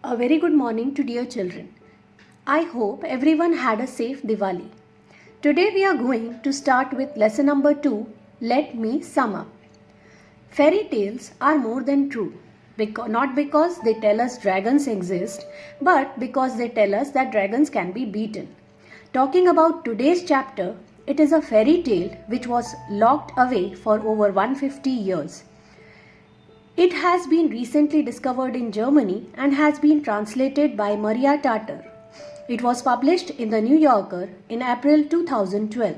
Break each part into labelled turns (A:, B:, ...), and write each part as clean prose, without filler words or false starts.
A: A very good morning to dear children. I hope everyone had a safe Diwali. Today we are going to start with lesson number 2. Let me sum up. Fairy tales are more than true. Not because they tell us dragons exist, but because they tell us that dragons can be beaten. Talking about today's chapter, it is a fairy tale which was locked away for over 150 years. It has been recently discovered in Germany and has been translated by Maria Tartar. It was published in the New Yorker in April 2012.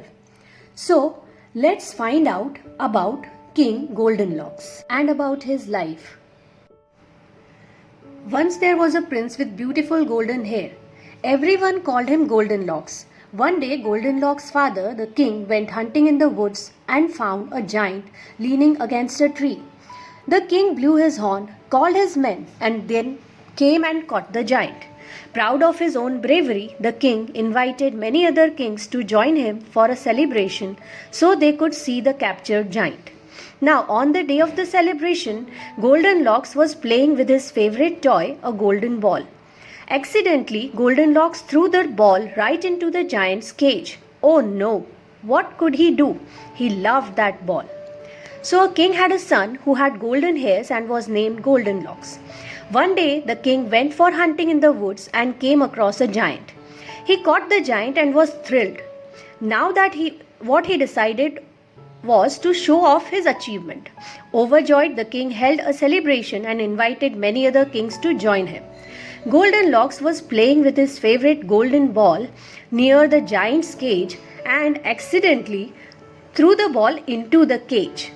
A: So, let's find out about King Goldenlocks and about his life. Once there was a prince with beautiful golden hair. Everyone called him Goldenlocks. One day, Goldenlocks' father, the king, went hunting in the woods and found a giant leaning against a tree. The king blew his horn, called his men, and then came and caught the giant. Proud of his own bravery, the king invited many other kings to join him for a celebration so they could see the captured giant. Now, on the day of the celebration, Goldenlocks was playing with his favorite toy, a golden ball. Accidentally, Goldenlocks threw the ball right into the giant's cage. Oh no! What could he do? He loved that ball. So a king had a son who had golden hairs and was named Goldenlocks. One day the king went for hunting in the woods and came across a giant. He caught the giant and was thrilled. Now that what he decided was to show off his achievement. Overjoyed, the king held a celebration and invited many other kings to join him. Goldenlocks was playing with his favorite golden ball near the giant's cage and accidentally threw the ball into the cage.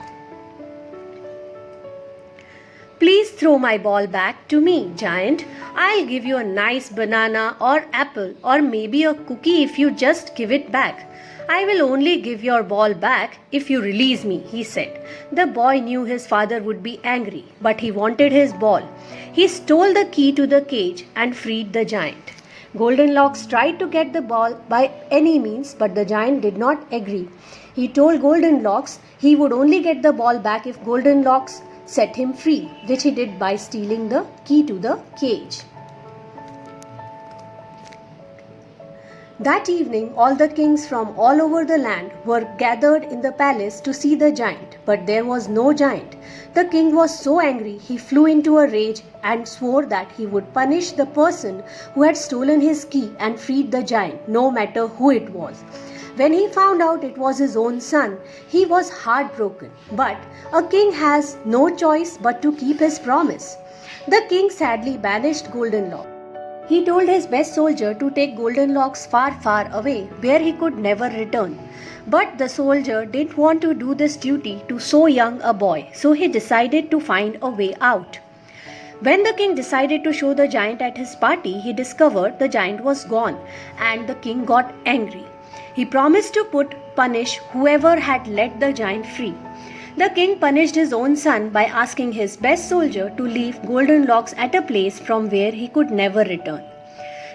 A: Please throw my ball back to me, giant. I'll give you a nice banana or apple or maybe a cookie if you just give it back. I will only give your ball back if you release me, he said. The boy knew his father would be angry, but he wanted his ball. He stole the key to the cage and freed the giant. Goldenlocks tried to get the ball by any means, but the giant did not agree. He told Goldenlocks he would only get the ball back if Goldenlocks set him free, which he did by stealing the key to the cage. That evening, all the kings from all over the land were gathered in the palace to see the giant, but there was no giant. The king was so angry, he flew into a rage and swore that he would punish the person who had stolen his key and freed the giant, no matter who it was. When he found out it was his own son, he was heartbroken. But a king has no choice but to keep his promise. The king sadly banished Goldenlocks. He told his best soldier to take Goldenlocks far, far away, where he could never return. But the soldier didn't want to do this duty to so young a boy, so he decided to find a way out. When the king decided to show the giant at his party, he discovered the giant was gone, and the king got angry. He promised to punish whoever had let the giant free. The king punished his own son by asking his best soldier to leave Goldenlocks at a place from where he could never return.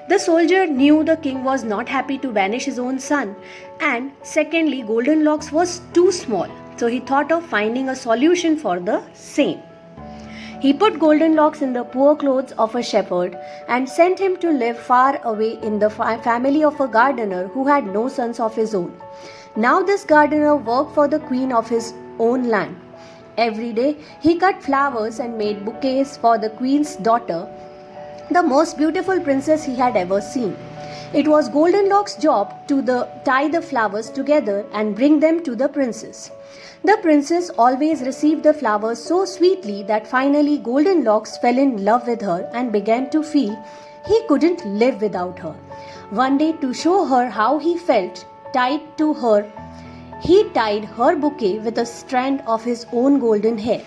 A: The soldier knew the king was not happy to banish his own son, and secondly, Goldenlocks was too small, so he thought of finding a solution for the same. He put Goldenlocks in the poor clothes of a shepherd and sent him to live far away in the family of a gardener who had no sons of his own. Now this gardener worked for the queen of his own land. Every day he cut flowers and made bouquets for the queen's daughter, the most beautiful princess he had ever seen. It was Goldenlocks' job to tie the flowers together and bring them to the princess. The princess always received the flowers so sweetly that finally Goldenlocks fell in love with her and began to feel he couldn't live without her. One day, to show her how he felt he tied her bouquet with a strand of his own golden hair.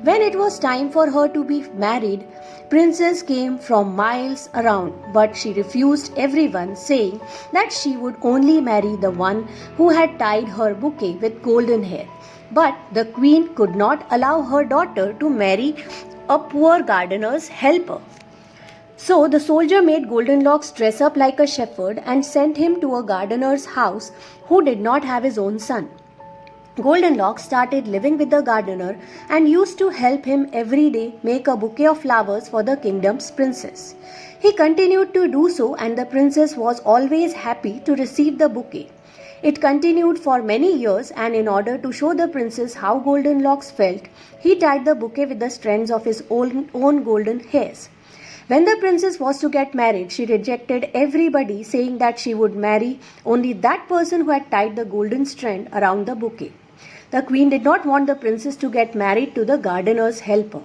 A: When it was time for her to be married, Princess came from miles around, but she refused everyone, saying that she would only marry the one who had tied her bouquet with golden hair. But the queen could not allow her daughter to marry a poor gardener's helper. So the soldier made Goldenlocks dress up like a shepherd and sent him to a gardener's house who did not have his own son. Goldenlocks started living with the gardener and used to help him every day make a bouquet of flowers for the kingdom's princess. He continued to do so, and the princess was always happy to receive the bouquet. It continued for many years, and in order to show the princess how Goldenlocks felt, he tied the bouquet with the strands of his own golden hairs. When the princess was to get married, she rejected everybody, saying that she would marry only that person who had tied the golden strand around the bouquet. The queen did not want the princess to get married to the gardener's helper.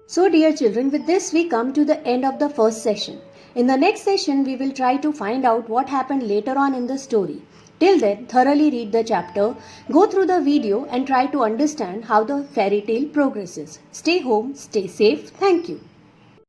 A: So, dear children, with this we come to the end of the first session. In the next session, we will try to find out what happened later on in the story. Till then, thoroughly read the chapter, go through the video and try to understand how the fairy tale progresses. Stay home, stay safe. Thank you.